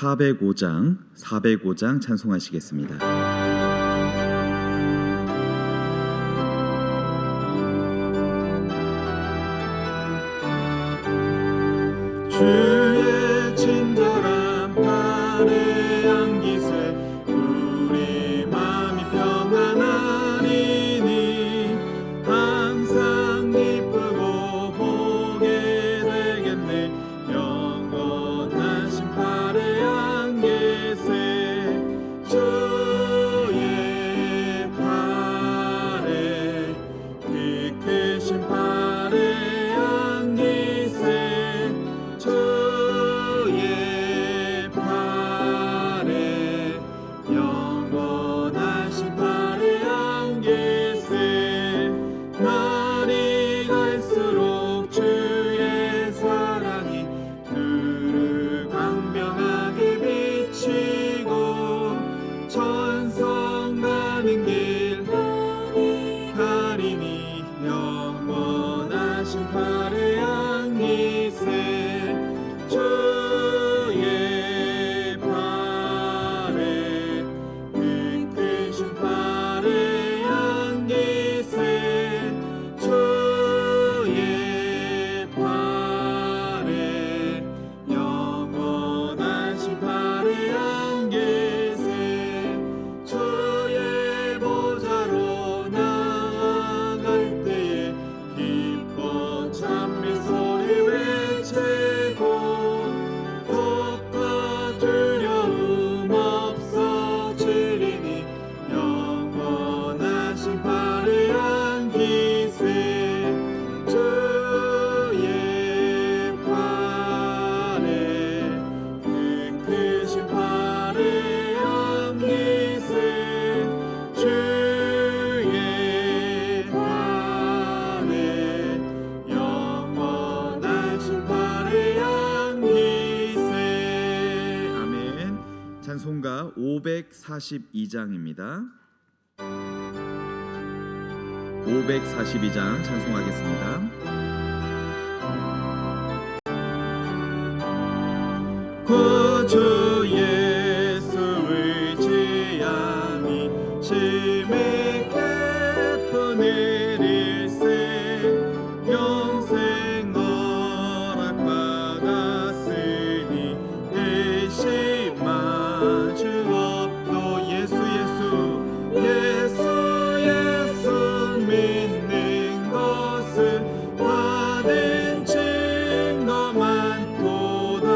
405장 찬송하시겠습니다. 주의 친절한 팔에 안기세 우리 마음이 평안하리니 항상 기쁘고 보게 되겠네. 영원하신 팔에 안기세 주의 팔에 그 크신 팔에 안기세 주의 팔에 영원하신 팔에 안기세 날이 갈수록 주의 사랑이 두루 광명하게 비치고 천성 가는 길 가리니 영원하신 팔에 안기세 주의 팔에 그 크신 팔에 안기세 주의 팔에 영원하신 팔에 안기세 주의 보좌로 나아갈 때에 기뻐 찬미 소리 외치고 겁과 두려움 없어지리니 영원하신 팔에 안기세 주의 팔에 그 크신 팔에 안기세 주의 팔에 영원하신 팔에 안기세. 아멘. 찬송가 542장입니다. 542장 찬송하겠습니다. 구주 예수 의지하니 심히 깊은 일일세 영생 허락받았으니 의심할 주 없도 예수 믿는 것은 받은 증거 많도다.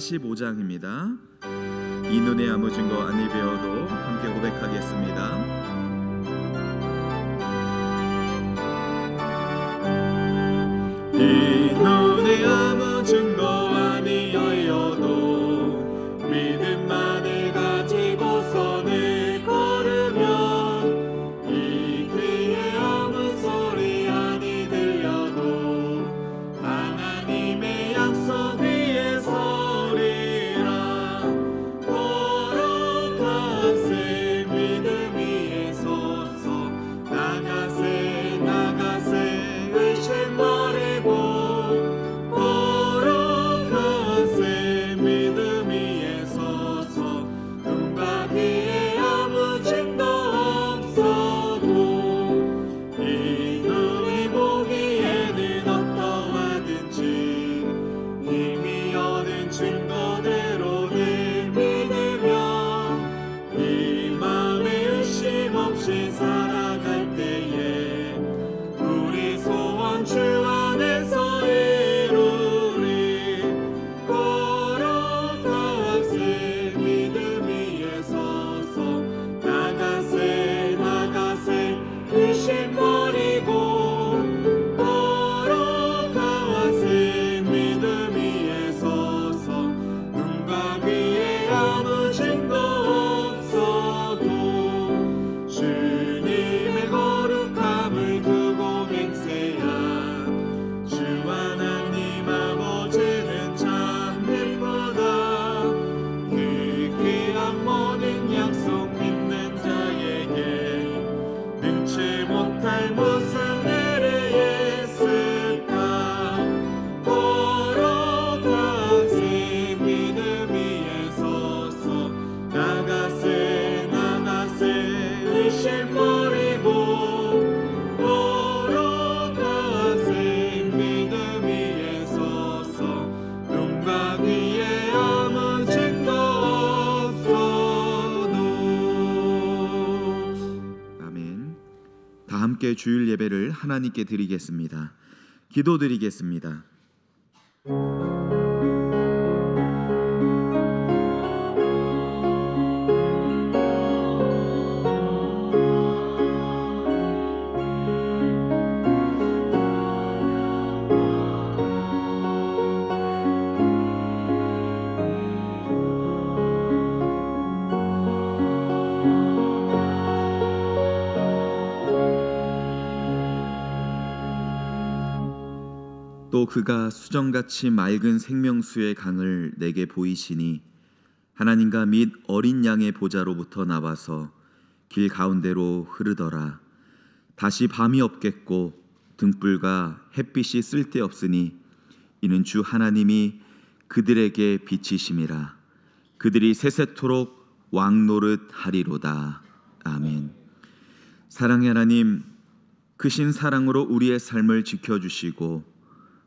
45장입니다. 이 눈에 아무 증거 아니 배워도 함께 고백하겠습니다. 이 눈에 아무 증거 아니어도 믿음만을 가지고서는 걸으면 이 귀에 아무 소리 아니 들려도 하나님의 약속 위에 서리라. 걸어가세 믿음 위에 서서 나가세 나가세 의심 버리고 걸어가세 믿음 위에 서서 눈과 귀에 아무 증거 없어도 이 눈이 보기에는 어떠하든지 이미 얻은 증거대로는 믿으며 이 마음에 의심 없이 살아갈 때에 우리 소원 주 안에서 이루리. 걸어가세 믿음 위에 서서 나가세 나가세 의심 버리고 걸어가세 믿음 위에 서서 눈과 귀에 아무 증거 없어도 주님의 거룩함을 두고 맹세야. 주 하나님 아버지는 참 예쁘다. 그 귀한 모든 약속 믿는 자에게 능치 못할 무슨 일이 있을까. 걸어가세 믿음 위에 서서 나가세 나가세 의심 버리고 걸어가세 믿음 위에 서서 눈과 귀에 아무 증거 없어도. 아멘. 다 함께 주일 예배를 하나님께 드리겠습니다. 기도드리겠습니다. 또 그가 수정같이 맑은 생명수의 강을 내게 보이시니 하나님과 및 어린 양의 보좌로부터 나와서 길 가운데로 흐르더라. 다시 밤이 없겠고 등불과 햇빛이 쓸데없으니 이는 주 하나님이 그들에게 비치심이라. 그들이 세세토록 왕노릇 하리로다. 아멘. 사랑의 하나님, 크신 사랑으로 우리의 삶을 지켜주시고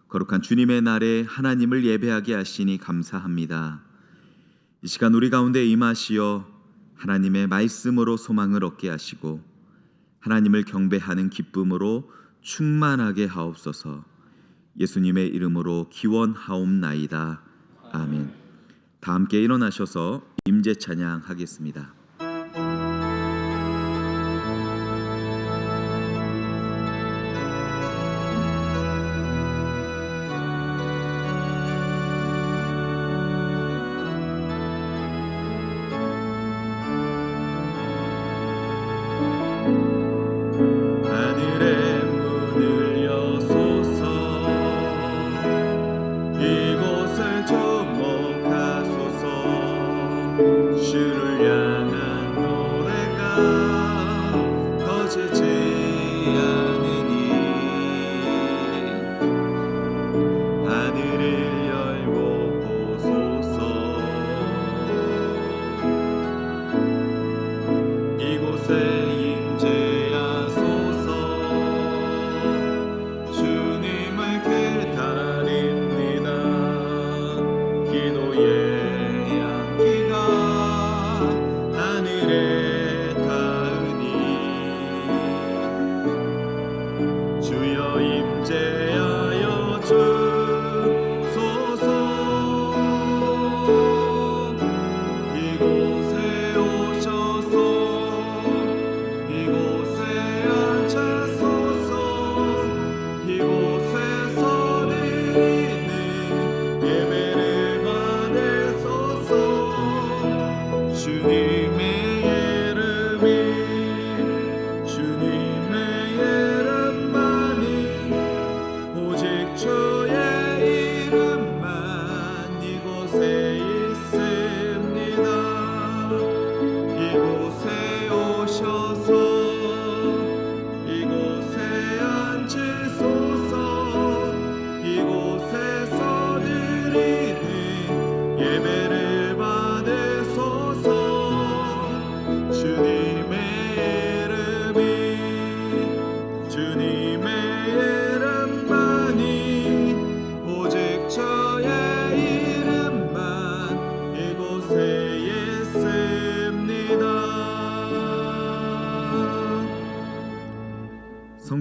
거룩한 주님의 날에 하나님을 예배하게 하시니 감사합니다. 이 시간 우리 가운데 임하시어 하나님의 말씀으로 소망을 얻게 하시고 하나님을 경배하는 기쁨으로 충만하게 하옵소서. 예수님의 이름으로 기원하옵나이다. 아멘. 다 함께 일어나셔서 임재 찬양하겠습니다. 하늘의 문을 여소서. 이곳을 주목하소서. 주를 향한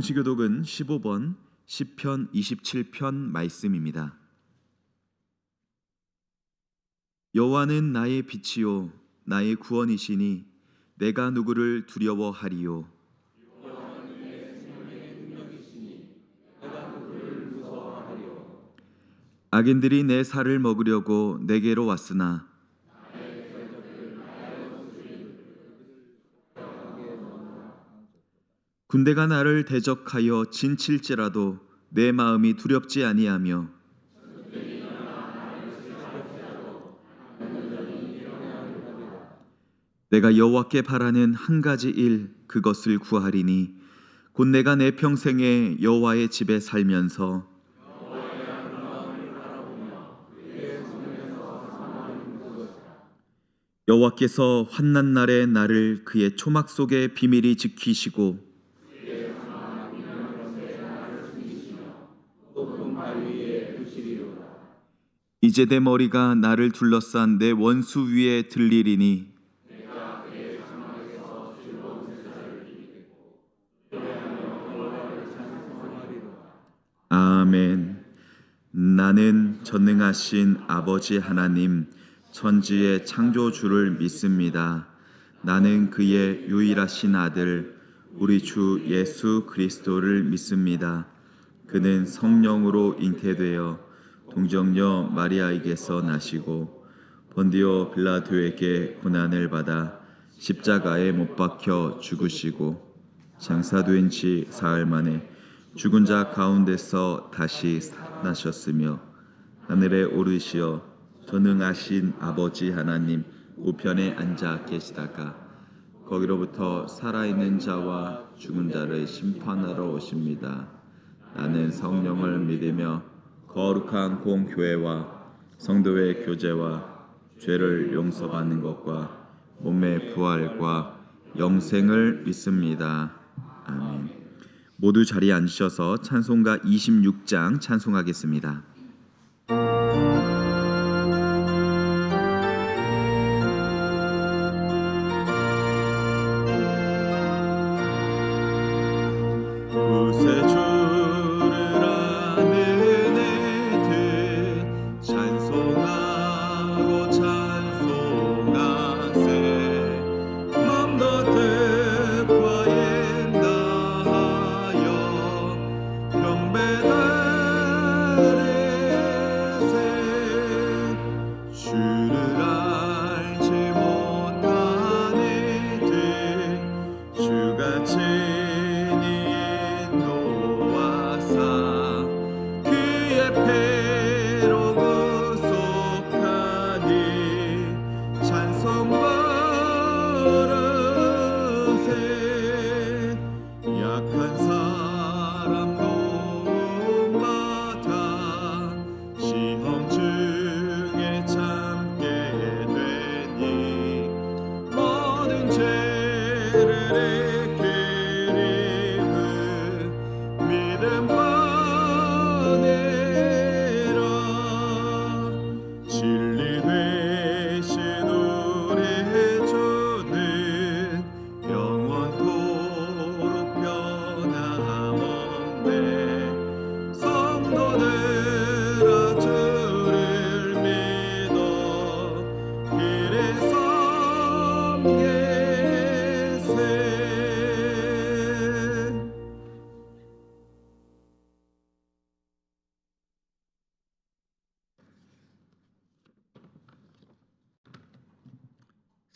통시교독은 15번 시편 27편 말씀입니다. 여호와는 나의 빛이요 나의 구원이시니 내가 누구를 두려워하리요. 악인들이 내 살을 먹으려고 내게로 왔으나 군대가 나를 대적하여 진칠지라도 내 마음이 두렵지 아니하며 내가 여호와께 바라는 한 가지 일 그것을 구하리니 곧 내가 내 평생에 여호와의 집에 살면서 여호와께서 환난 날에 나를 그의 초막 속에 비밀히 지키시고 이제 내 머리가 나를 둘러싼 내 원수 위에 들리리니 아멘. 나는 전능하신 아버지 하나님 천지의 창조주를 믿습니다. 나는 그의 유일하신 아들 우리 주 예수 그리스도를 믿습니다. 그는 성령으로 잉태되어 동정녀 마리아에게서 나시고 본디오 빌라도에게 고난을 받아 십자가에 못 박혀 죽으시고 장사된 지 사흘 만에 죽은 자 가운데서 다시 살아나셨으며 하늘에 오르시어 전능하신 아버지 하나님 우편에 앉아 계시다가 거기로부터 살아있는 자와 죽은 자를 심판하러 오십니다. 나는 성령을 믿으며 거룩한 공교회와 성도의 교제와 죄를 용서받는 것과 몸의 부활과 영생을 믿습니다. 아멘. 모두 자리에 앉으셔서 찬송가 26장 찬송하겠습니다.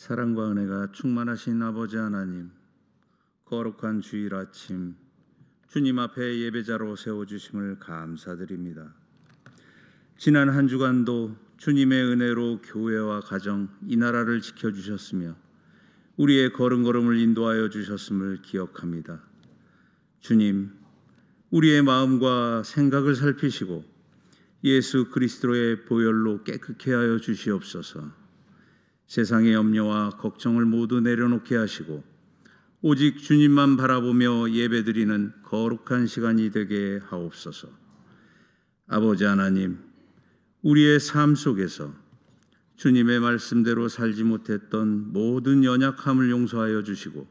사랑과 은혜가 충만하신 아버지 하나님, 거룩한 주일 아침 주님 앞에 예배자로 세워주심을 감사드립니다. 지난 한 주간도 주님의 은혜로 교회와 가정, 이 나라를 지켜주셨으며 우리의 걸음걸음을 인도하여 주셨음을 기억합니다. 주님, 우리의 마음과 생각을 살피시고 예수 그리스도의 보혈로 깨끗게 하여 주시옵소서. 세상의 염려와 걱정을 모두 내려놓게 하시고 오직 주님만 바라보며 예배드리는 거룩한 시간이 되게 하옵소서. 아버지 하나님, 우리의 삶 속에서 주님의 말씀대로 살지 못했던 모든 연약함을 용서하여 주시고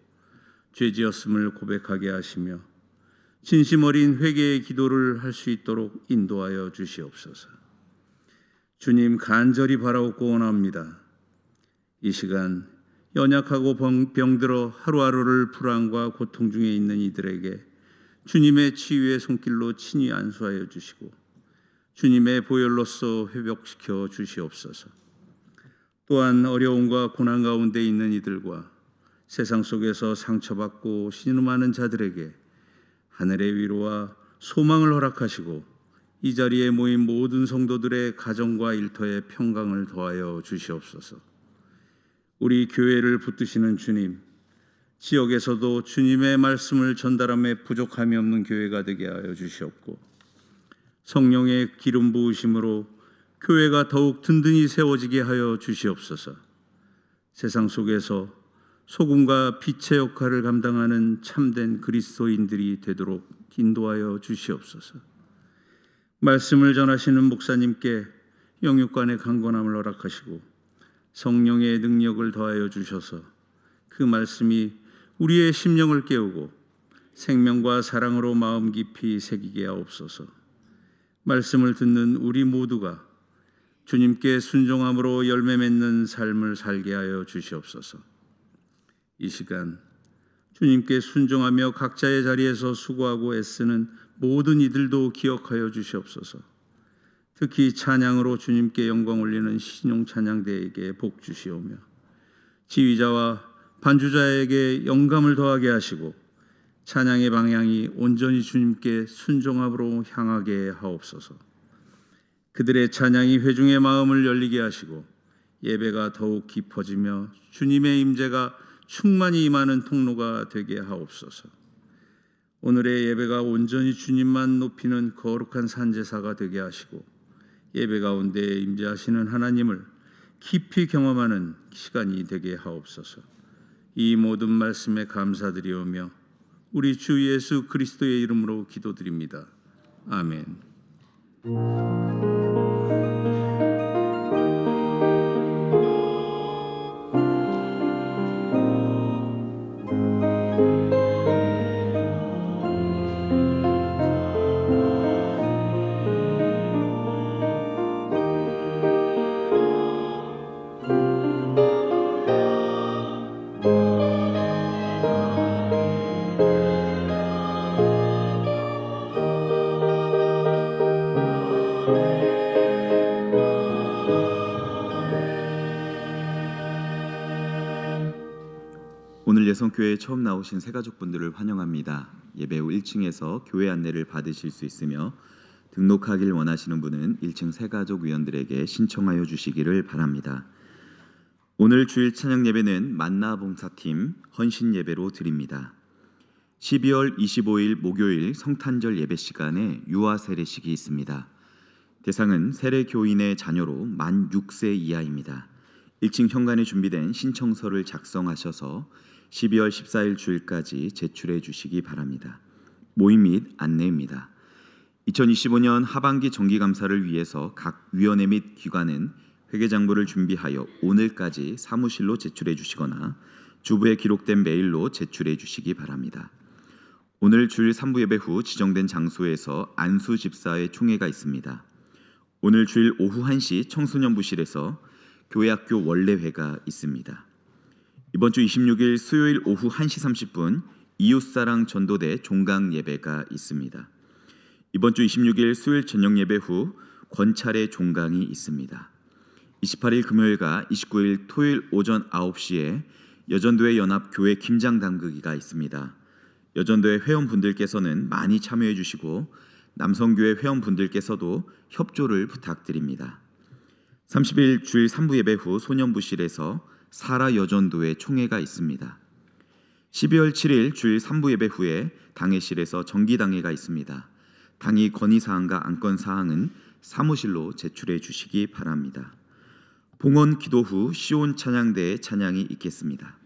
죄지었음을 고백하게 하시며 진심 어린 회개의 기도를 할 수 있도록 인도하여 주시옵소서. 주님, 간절히 바라옵고 원합니다. 이 시간 연약하고 병들어 하루하루를 불안과 고통 중에 있는 이들에게 주님의 치유의 손길로 친히 안수하여 주시고 주님의 보혈로서 회복시켜 주시옵소서. 또한 어려움과 고난 가운데 있는 이들과 세상 속에서 상처받고 신음하는 자들에게 하늘의 위로와 소망을 허락하시고 이 자리에 모인 모든 성도들의 가정과 일터에 평강을 더하여 주시옵소서. 우리 교회를 붙드시는 주님, 지역에서도 주님의 말씀을 전달함에 부족함이 없는 교회가 되게 하여 주시옵고 성령의 기름 부으심으로 교회가 더욱 든든히 세워지게 하여 주시옵소서. 세상 속에서 소금과 빛의 역할을 감당하는 참된 그리스도인들이 되도록 인도하여 주시옵소서. 말씀을 전하시는 목사님께 영육간의 강건함을 허락하시고 성령의 능력을 더하여 주셔서 그 말씀이 우리의 심령을 깨우고 생명과 사랑으로 마음 깊이 새기게 하옵소서. 말씀을 듣는 우리 모두가 주님께 순종함으로 열매 맺는 삶을 살게 하여 주시옵소서. 이 시간 주님께 순종하며 각자의 자리에서 수고하고 애쓰는 모든 이들도 기억하여 주시옵소서. 특히 찬양으로 주님께 영광 올리는 신용 찬양대에게 복 주시오며 지휘자와 반주자에게 영감을 더하게 하시고 찬양의 방향이 온전히 주님께 순종함으로 향하게 하옵소서. 그들의 찬양이 회중의 마음을 열리게 하시고 예배가 더욱 깊어지며 주님의 임재가 충만히 임하는 통로가 되게 하옵소서. 오늘의 예배가 온전히 주님만 높이는 거룩한 산제사가 되게 하시고 예배 가운데 임재하시는 하나님을 깊이 경험하는 시간이 되게 하옵소서. 이 모든 말씀에 감사드리오며 우리 주 예수 그리스도의 이름으로 기도드립니다. 아멘. 오늘 예성교회에 처음 나오신 새가족분들을 환영합니다. 예배 후 1층에서 교회 안내를 받으실 수 있으며 등록하길 원하시는 분은 1층 새가족위원들에게 신청하여 주시기를 바랍니다. 오늘 주일 찬양 예배는 만나봉사팀 헌신 예배로 드립니다. 12월 25일 목요일 성탄절 예배 시간에 유아 세례식이 있습니다. 대상은 세례교인의 자녀로 만 6세 이하입니다. 1층 현관에 준비된 신청서를 작성하셔서 12월 14일 주일까지 제출해 주시기 바랍니다. 모임 및 안내입니다. 2025년 하반기 정기감사를 위해서 각 위원회 및 기관은 회계장부를 준비하여 오늘까지 사무실로 제출해 주시거나 주부에 기록된 메일로 제출해 주시기 바랍니다. 오늘 주일 3부 예배 후 지정된 장소에서 안수 집사의 총회가 있습니다. 오늘 주일 오후 1시 청소년부실에서 교회학교 원래회가 있습니다. 이번 주 26일 수요일 오후 1시 30분 이웃사랑 전도대 종강 예배가 있습니다. 이번 주 26일 수요일 저녁 예배 후 권찰의 종강이 있습니다. 28일 금요일과 29일 토요일 오전 9시에 여전도회 연합교회 김장 담그기가 있습니다. 여전도회 회원분들께서는 많이 참여해 주시고 남성교회 회원분들께서도 협조를 부탁드립니다. 30일 주일 3부 예배 후 소년부실에서 사라 여전도회 총회가 있습니다. 12월 7일 주일 3부 예배 후에 당회실에서 정기당회가 있습니다. 당의 건의사항과 안건사항은 사무실로 제출해 주시기 바랍니다. 봉헌 기도 후 시온 찬양대의 찬양이 있겠습니다.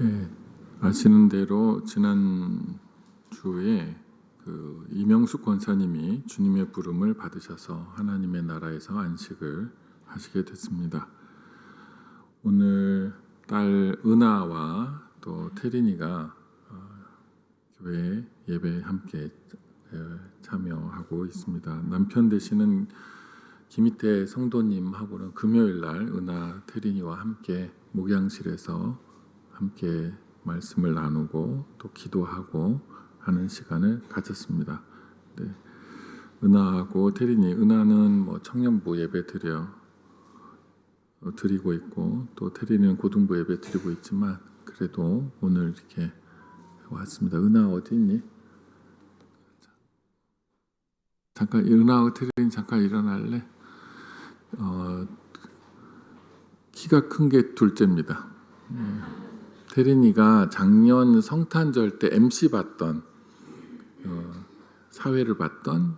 예, 아시는 대로 지난 주에 이명숙 권사님이 주님의 부름을 받으셔서 하나님의 나라에서 안식을 하시게 됐습니다. 오늘 딸 은하와 또 태린이가 교회 예배에 함께 참여하고 있습니다. 남편 되시는 김희태 성도님하고는 금요일 날 은하 태린이와 함께 목양실에서 함께 말씀을 나누고 또 기도하고 하는 시간을 가졌습니다. 네. 은하하고 태린이, 은하는 청년부 예배 드리고 있고 또 태린이는 고등부 예배 드리고 있지만 그래도 오늘 이렇게 왔습니다. 은하 어디 있니? 잠깐 은하하고 태린이 잠깐 일어날래? 키가 큰 게 둘째입니다. 태린이가 작년 성탄절 때 MC 봤던 사회를 봤던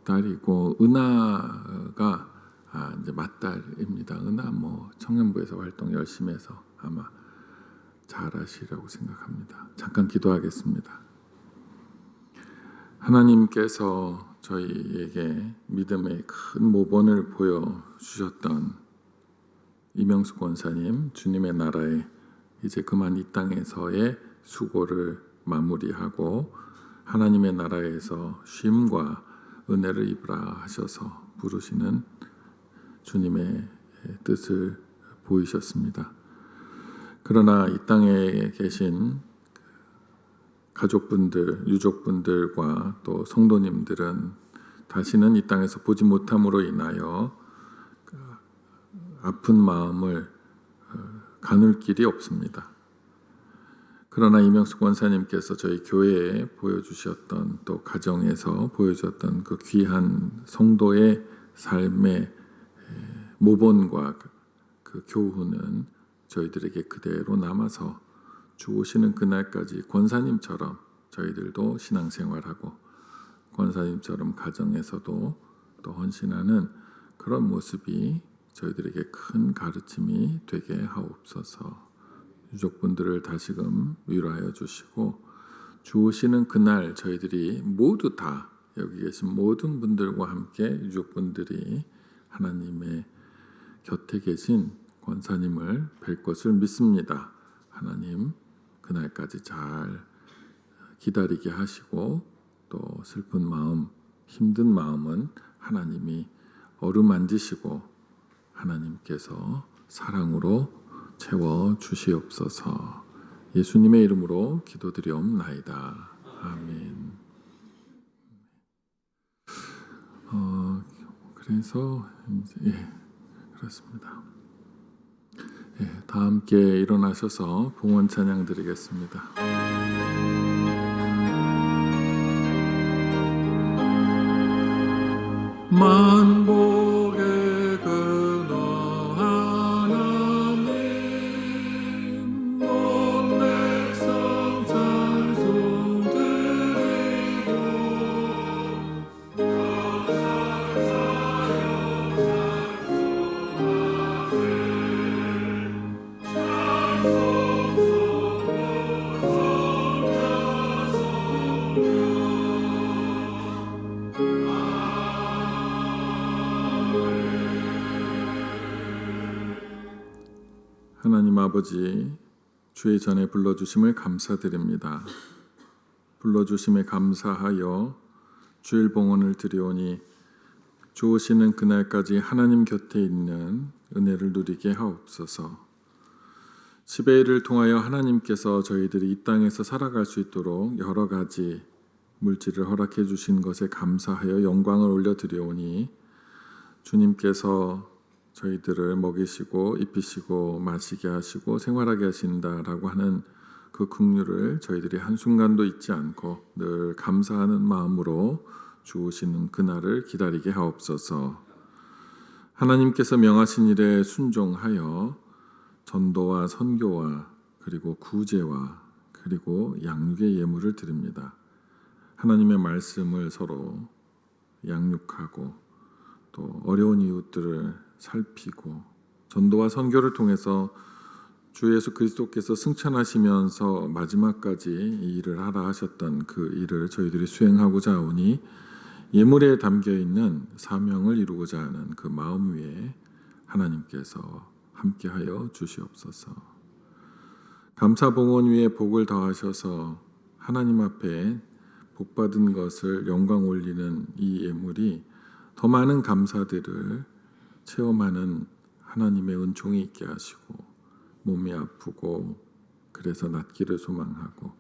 딸이고 은하가 이제 맏딸입니다. 은하 청년부에서 활동 열심히 해서 아마 잘하시리라고 생각합니다. 잠깐 기도하겠습니다. 하나님께서 저희에게 믿음의 큰 모본을 보여주셨던 이명숙 권사님, 주님의 나라에 이제 그만 이 땅에서의 수고를 마무리하고 하나님의 나라에서 쉼과 은혜를 입으라 하셔서 부르시는 주님의 뜻을 보이셨습니다. 그러나 이 땅에 계신 가족분들, 유족분들과 또 성도님들은 다시는 이 땅에서 보지 못함으로 인하여 아픈 마음을 가눌 길이 없습니다. 그러나 이명숙 원사님께서 저희 교회에 보여주셨던 또 가정에서 보여주셨던 그 귀한 성도의 삶의 모본과 그 교훈은 저희들에게 그대로 남아서 주 오시는 그날까지 권사님처럼 저희들도 신앙생활하고 권사님처럼 가정에서도 또 헌신하는 그런 모습이 저희들에게 큰 가르침이 되게 하옵소서. 유족분들을 다시금 위로하여 주시고 주 오시는 그날 저희들이 모두 다 여기 계신 모든 분들과 함께 유족분들이 하나님의 곁에 계신 권사님을 뵐 것을 믿습니다. 하나님 그날까지 잘 기다리게 하시고 또 슬픈 마음, 힘든 마음은 하나님이 어루만지시고 하나님께서 사랑으로 채워 주시옵소서. 예수님의 이름으로 기도드리옵나이다. 아멘. 그래서 그렇습니다. 다 함께 일어나셔서 봉헌 찬양 드리겠습니다. 만복의 근원 하나님 온 백성 찬송 드리고 하나님 아버지, 주의 전에 불러주심을 감사드립니다. 불러주심에 감사하여 주일 봉헌을 드리오니 주 오시는 그날까지 하나님 곁에 있는 은혜를 누리게 하옵소서. 10의 통하여 하나님께서 저희들이 이 땅에서 살아갈 수 있도록 여러 가지 물질을 허락해 주신 것에 감사하여 영광을 올려드리오니 주님께서 저희들을 먹이시고 입히시고 마시게 하시고 생활하게 하신다라고 하는 그 긍휼을 저희들이 한순간도 잊지 않고 늘 감사하는 마음으로 주오시는 그날을 기다리게 하옵소서. 하나님께서 명하신 일에 순종하여 전도와 선교와 그리고 구제와 그리고 양육의 예물을 드립니다. 하나님의 말씀을 서로 양육하고 또 어려운 이웃들을 살피고 전도와 선교를 통해서 주 예수 그리스도께서 승천하시면서 마지막까지 이 일을 하라 하셨던 그 일을 저희들이 수행하고자 하오니 예물에 담겨 있는 사명을 이루고자 하는 그 마음 위에 하나님께서 함께하여 주시옵소서. 감사봉헌 위에 복을 더하셔서 하나님 앞에 복받은 것을 영광 올리는 이 예물이 더 많은 감사들을 체험하는 하나님의 은총이 있게 하시고, 몸이 아프고 그래서 낫기를 소망하고,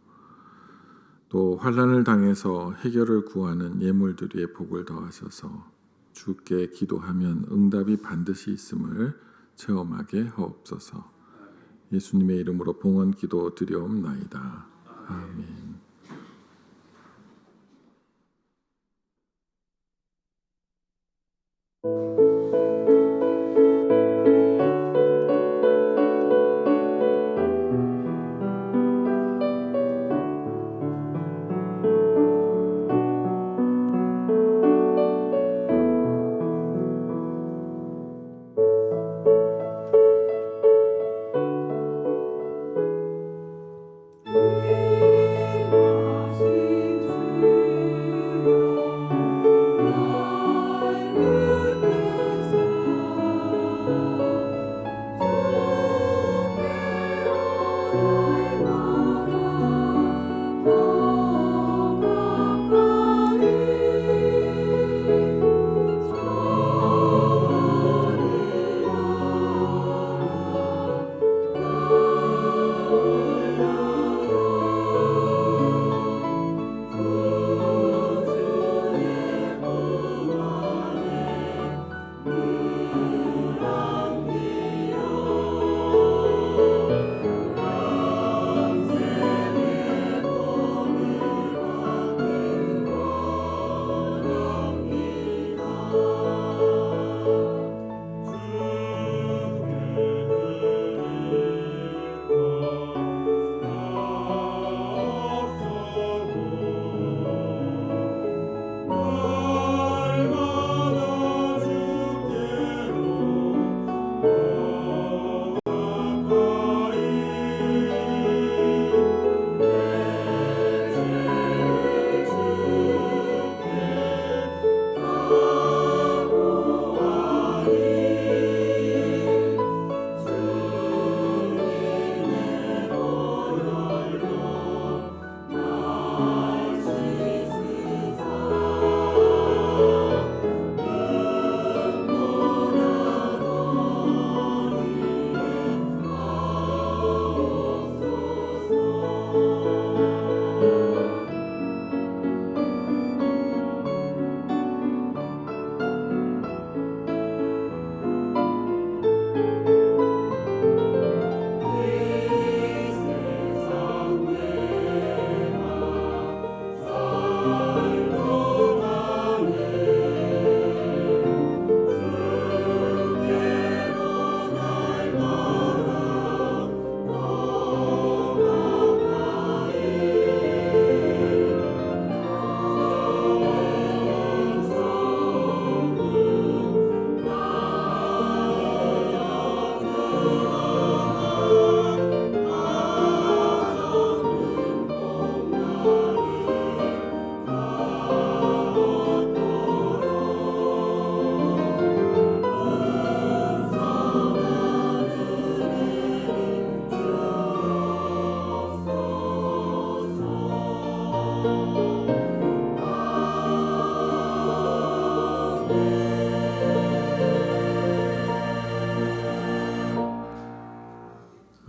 또 환난을 당해서 해결을 구하는 예물들 위에 복을 더하셔서 주께 기도하면 응답이 반드시 있음을 체험하게 하옵소서. 예수님의 이름으로 봉헌 기도 드리옵나이다. 아멘.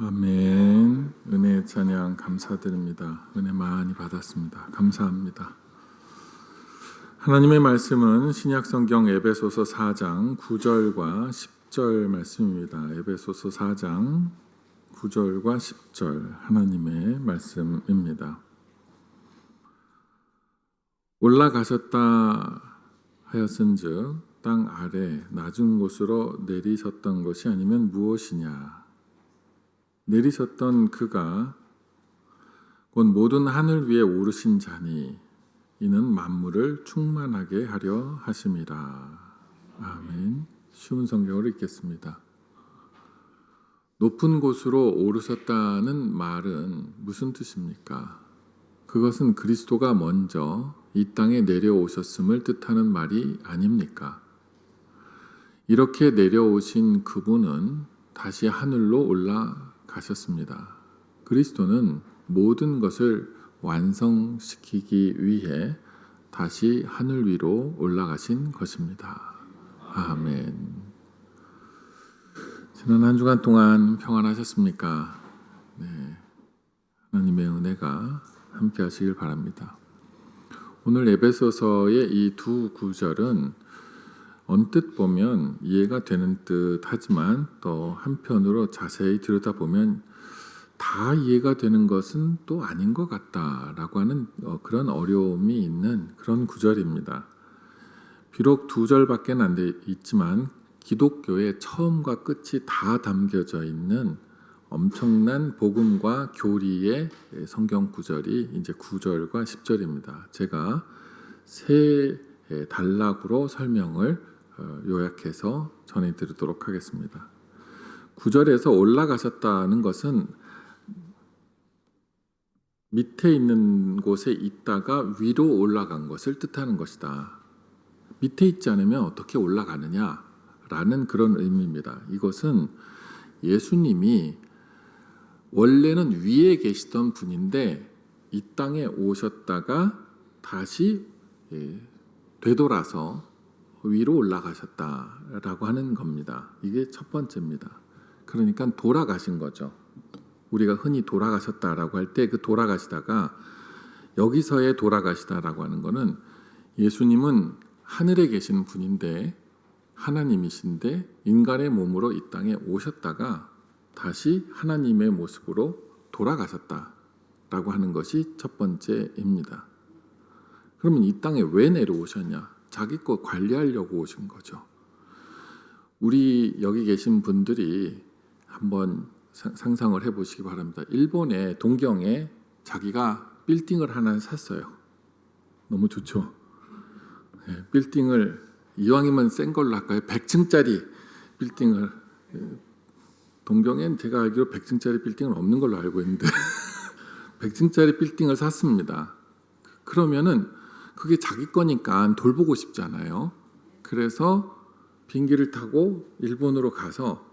아멘. 은혜의 찬양 감사드립니다. 은혜 많이 받았습니다. 감사합니다. 하나님의 말씀은 신약성경 에베소서 4장 9절과 10절 말씀입니다. 에베소서 4장 9절과 10절 하나님의 말씀입니다. 올라가셨다 하였은즉 땅 아래 낮은 곳으로 내리셨던 것이 아니면 무엇이냐. 내리셨던 그가 곧 모든 하늘 위에 오르신 자니 이는 만물을 충만하게 하려 하심이라. 아멘. 쉬운 성경으로 읽겠습니다. 높은 곳으로 오르셨다는 말은 무슨 뜻입니까? 그것은 그리스도가 먼저 이 땅에 내려오셨음을 뜻하는 말이 아닙니까? 이렇게 내려오신 그분은 다시 하늘로 올라가셨습니다. 그리스도는 모든 것을 완성시키기 위해 다시 하늘 위로 올라가신 것입니다. 아멘. 지난 한 주간 동안 평안하셨습니까? 네. 하나님의 은혜가 함께 하시길 바랍니다. 오늘 에베소서의 이 두 구절은 언뜻 보면 이해가 되는 듯 하지만 또 한편으로 자세히 들여다보면 다 이해가 되는 것은 또 아닌 것 같다라고 하는 그런 어려움이 있는 그런 구절입니다. 비록 두 절밖에 안 돼 있지만 기독교의 처음과 끝이 다 담겨져 있는 엄청난 복음과 교리의 성경 구절이 이제 9절과 10절입니다. 제가 세 단락으로 설명을 요약해서 전해드리도록 하겠습니다. 9절에서 올라가셨다는 것은 밑에 있는 곳에 있다가 위로 올라간 것을 뜻하는 것이다. 밑에 있지 않으면 어떻게 올라가느냐라는 그런 의미입니다. 이것은 예수님이 원래는 위에 계시던 분인데 이 땅에 오셨다가 다시 되돌아서 위로 올라가셨다라고 하는 겁니다. 이게 첫 번째입니다. 그러니까 돌아가신 거죠. 우리가 흔히 돌아가셨다라고 할 때 그 돌아가시다가 여기서의 돌아가시다라고 하는 것은 예수님은 하늘에 계신 분인데 하나님이신데 인간의 몸으로 이 땅에 오셨다가 다시 하나님의 모습으로 돌아가셨다라고 하는 것이 첫 번째입니다. 그러면 이 땅에 왜 내려오셨냐? 자기 것 관리하려고 오신 거죠. 우리 여기 계신 분들이 한번 상상을 해보시기 바랍니다. 일본의 동경에 자기가 빌딩을 하나 샀어요. 너무 좋죠. 네, 빌딩을 이왕이면 센 걸로 할까요? 100층짜리 빌딩을. 동경엔 제가 알기로 100층짜리 빌딩은 없는 걸로 알고 있는데 100층짜리 빌딩을 샀습니다. 그러면은 그게 자기 거니까 돌보고 싶잖아요. 그래서 비행기를 타고 일본으로 가서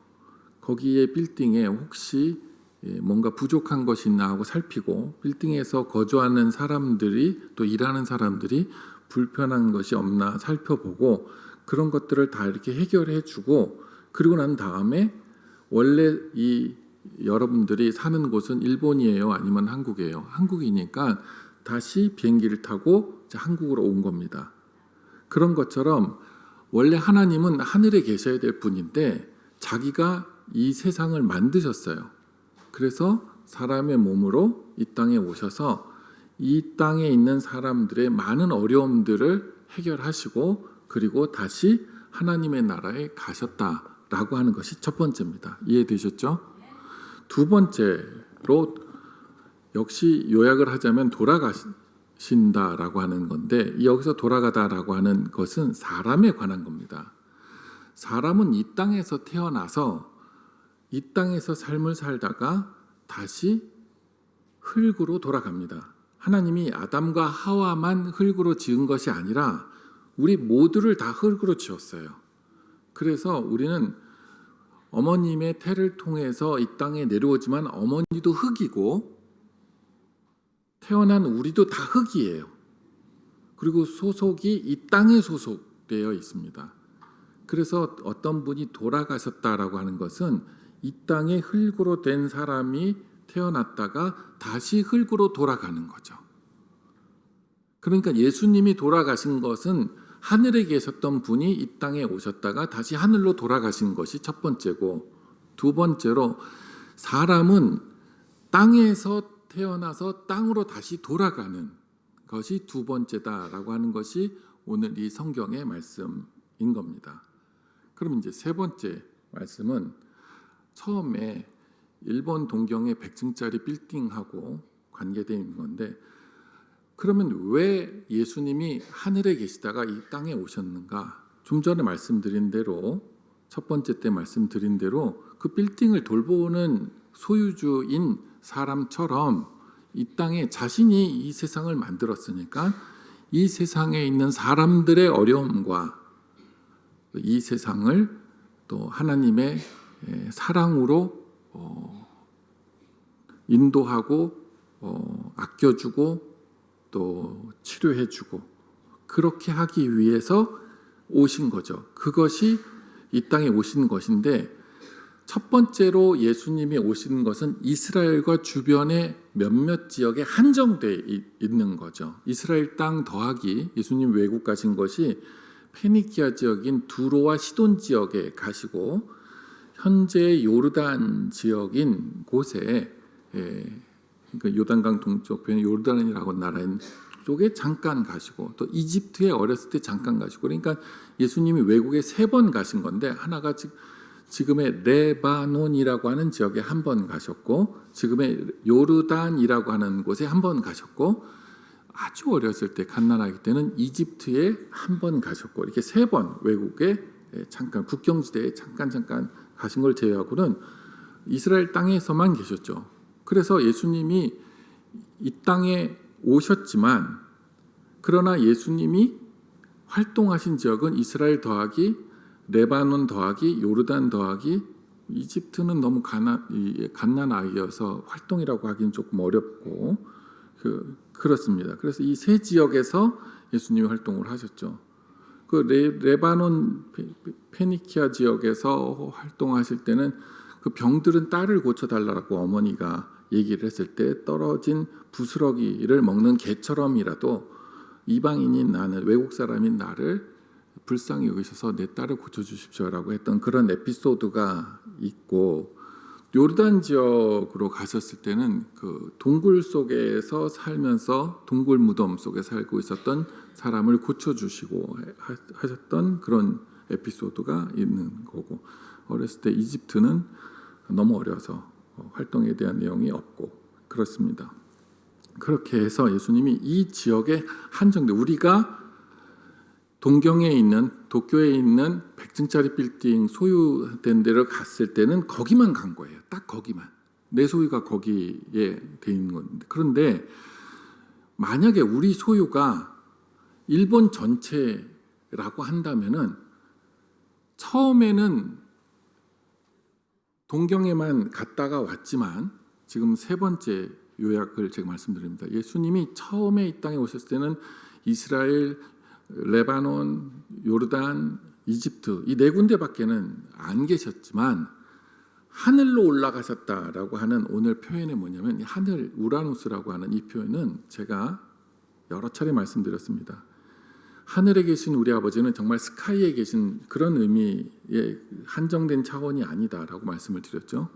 거기에 빌딩에 혹시 뭔가 부족한 것이 있나 하고 살피고 빌딩에서 거주하는 사람들이 또 일하는 사람들이 불편한 것이 없나 살펴보고 그런 것들을 다 이렇게 해결해 주고 그리고 난 다음에 원래 이 여러분들이 사는 곳은 일본이에요? 아니면 한국이에요? 한국이니까 다시 비행기를 타고 한국으로 온 겁니다. 그런 것처럼 원래 하나님은 하늘에 계셔야 될 분인데 자기가 이 세상을 만드셨어요. 그래서 사람의 몸으로 이 땅에 오셔서 이 땅에 있는 사람들의 많은 어려움들을 해결하시고 그리고 다시 하나님의 나라에 가셨다라고 하는 것이 첫 번째입니다. 이해되셨죠? 두 번째로 역시 요약을 하자면 돌아가신다라고 하는 건데 여기서 돌아가다라고 하는 것은 사람에 관한 겁니다. 사람은 이 땅에서 태어나서 이 땅에서 삶을 살다가 다시 흙으로 돌아갑니다. 하나님이 아담과 하와만 흙으로 지은 것이 아니라 우리 모두를 다 흙으로 지었어요. 그래서 우리는 어머님의 태를 통해서 이 땅에 내려오지만 어머니도 흙이고 태어난 우리도 다 흙이에요. 그리고 소속이 이 땅에 소속되어 있습니다. 그래서 어떤 분이 돌아가셨다라고 하는 것은 이 땅에 흙으로 된 사람이 태어났다가 다시 흙으로 돌아가는 거죠. 그러니까 예수님이 돌아가신 것은 하늘에 계셨던 분이 이 땅에 오셨다가 다시 하늘로 돌아가신 것이 첫 번째고 두 번째로 사람은 땅에서 태어나서 땅으로 다시 돌아가는 것이 두 번째다라고 하는 것이 오늘 이 성경의 말씀인 겁니다. 그럼 이제 세 번째 말씀은 처음에 일본 동경의 100층짜리 빌딩하고 관계되어 있는 건데 그러면 왜 예수님이 하늘에 계시다가 이 땅에 오셨는가? 좀 전에 말씀드린 대로 첫 번째 때 말씀드린 대로 그 빌딩을 돌보는 소유주인 사람처럼 이 땅에 자신이 이 세상을 만들었으니까 이 세상에 있는 사람들의 어려움과 이 세상을 또 하나님의 사랑으로 인도하고 아껴주고 또 치료해주고 그렇게 하기 위해서 오신 거죠. 그것이 이 땅에 오신 것인데 첫 번째로 예수님이 오신 것은 이스라엘과 주변의 몇몇 지역에 한정되어 있는 거죠. 이스라엘 땅 더하기 예수님 외국 가신 것이 페니키아 지역인 두로와 시돈 지역에 가시고 현재 요르단 지역인 곳에 그러니까 요단강 동쪽편 요르단이라고 나라인 쪽에 잠깐 가시고 또 이집트에 어렸을 때 잠깐 가시고 그러니까 예수님이 외국에 3번 가신 건데 하나가 지금의 레바논이라고 하는 지역에 한 번 가셨고 지금의 요르단이라고 하는 곳에 한 번 가셨고 아주 어렸을 때 갓난아기 때는 이집트에 한 번 가셨고 이렇게 3번 외국에 잠깐 국경지대에 잠깐 가신 걸 제외하고는 이스라엘 땅에서만 계셨죠. 그래서 예수님이 이 땅에 오셨지만 그러나 예수님이 활동하신 지역은 이스라엘 더하기 레바논 더하기 요르단 더하기 이집트는 너무 갓난아이여서 활동이라고 하기는 조금 어렵고 그렇습니다. 그래서 이 3 지역에서 예수님이 활동을 하셨죠. 그 레바논 페니키아 지역에서 활동하실 때는 그 병들은 딸을 고쳐달라고 어머니가 얘기를 했을 때 떨어진 부스러기를 먹는 개처럼이라도 이방인인 나는 외국 사람인 나를 불쌍히 여기셔서 내 딸을 고쳐주십시오라고 했던 그런 에피소드가 있고 요르단 지역으로 가셨을 때는 그 동굴 속에서 살면서 동굴 무덤 속에 살고 있었던 사람을 고쳐주시고 하셨던 그런 에피소드가 있는 거고 어렸을 때 이집트는 너무 어려서 활동에 대한 내용이 없고 그렇습니다. 그렇게 해서 예수님이 이 지역에 한정돼 우리가 동경에 있는 도쿄에 있는 100층짜리 빌딩 소유된 데를 갔을 때는 거기만 간 거예요. 딱 거기만. 내 소유가 거기에 돼 있는 건데. 그런데 만약에 우리 소유가 일본 전체라고 한다면은 처음에는 동경에만 갔다가 왔지만 지금 3번째 요약을 제가 말씀드립니다. 예수님이 처음에 이 땅에 오셨을 때는 이스라엘, 레바논, 요르단, 이집트 이 4군데밖에는 안 계셨지만 하늘로 올라가셨다라고 하는 오늘 표현이 뭐냐면 하늘 우라노스라고 하는 이 표현은 제가 여러 차례 말씀드렸습니다. 하늘에 계신 우리 아버지는 정말 스카이에 계신 그런 의미의 한정된 차원이 아니다라고 말씀을 드렸죠.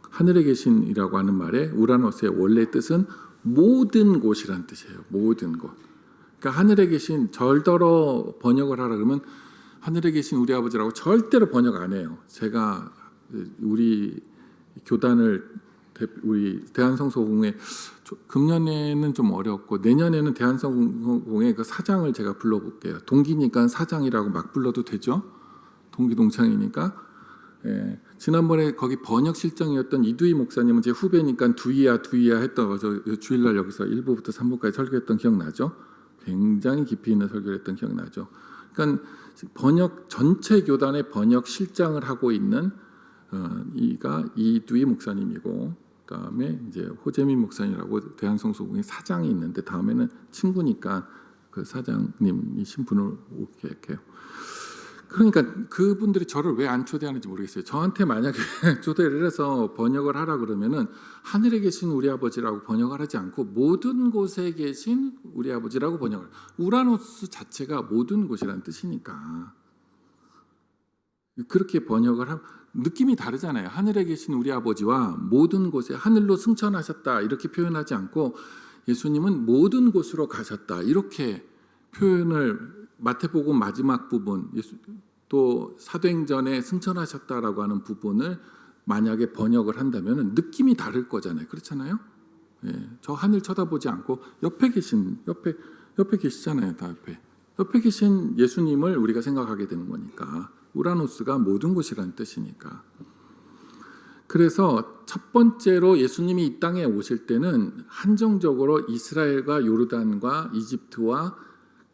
하늘에 계신이라고 하는 말에 우라노스의 원래 뜻은 모든 곳이란 뜻이에요. 모든 곳. 그러니까 하늘에 계신 절더러 번역을 하라 그러면 하늘에 계신 우리 아버지라고 절대로 번역 안 해요. 제가 우리 교단을 우리 대한성서공회 금년에는 좀 어렵고 내년에는 대한성서공회 그 사장을 제가 불러볼게요. 동기니까 사장이라고 막 불러도 되죠. 동기 동창이니까. 예. 지난번에 거기 번역 실장이었던 이두희 목사님은 제 후배니까 두이야 했다고 주일날 여기서 1부부터 3부까지 설교했던 기억나죠? 굉장히 깊이 있는 설교를 했던 기억나죠. 그러니까 번역 전체 교단의 번역 실장을 하고 있는 이가 이두희 목사님이고 그다음에 이제 호재민 목사님이라고 대한성서공회 사장이 있는데 다음에는 친구니까 그 사장님이신 분을 오게 할게요. 그러니까 그분들이 저를 왜 안 초대하는지 모르겠어요. 저한테 만약에 초대를 해서 번역을 하라 그러면은 하늘에 계신 우리 아버지라고 번역을 하지 않고 모든 곳에 계신 우리 아버지라고 번역을. 우라노스 자체가 모든 곳이라는 뜻이니까 그렇게 번역을 하면 느낌이 다르잖아요. 하늘에 계신 우리 아버지와 모든 곳에 하늘로 승천하셨다 이렇게 표현하지 않고 예수님은 모든 곳으로 가셨다 이렇게 표현을 마태복음 마지막 부분 또 사도행전에 승천하셨다라고 하는 부분을 만약에 번역을 한다면 느낌이 다를 거잖아요. 그렇잖아요. 예, 저 하늘 쳐다보지 않고 옆에 계시잖아요. 다 옆에 계신 예수님을 우리가 생각하게 되는 거니까 우라노스가 모든 곳이라는 뜻이니까. 그래서 첫 번째로 예수님이 이 땅에 오실 때는 한정적으로 이스라엘과 요르단과 이집트와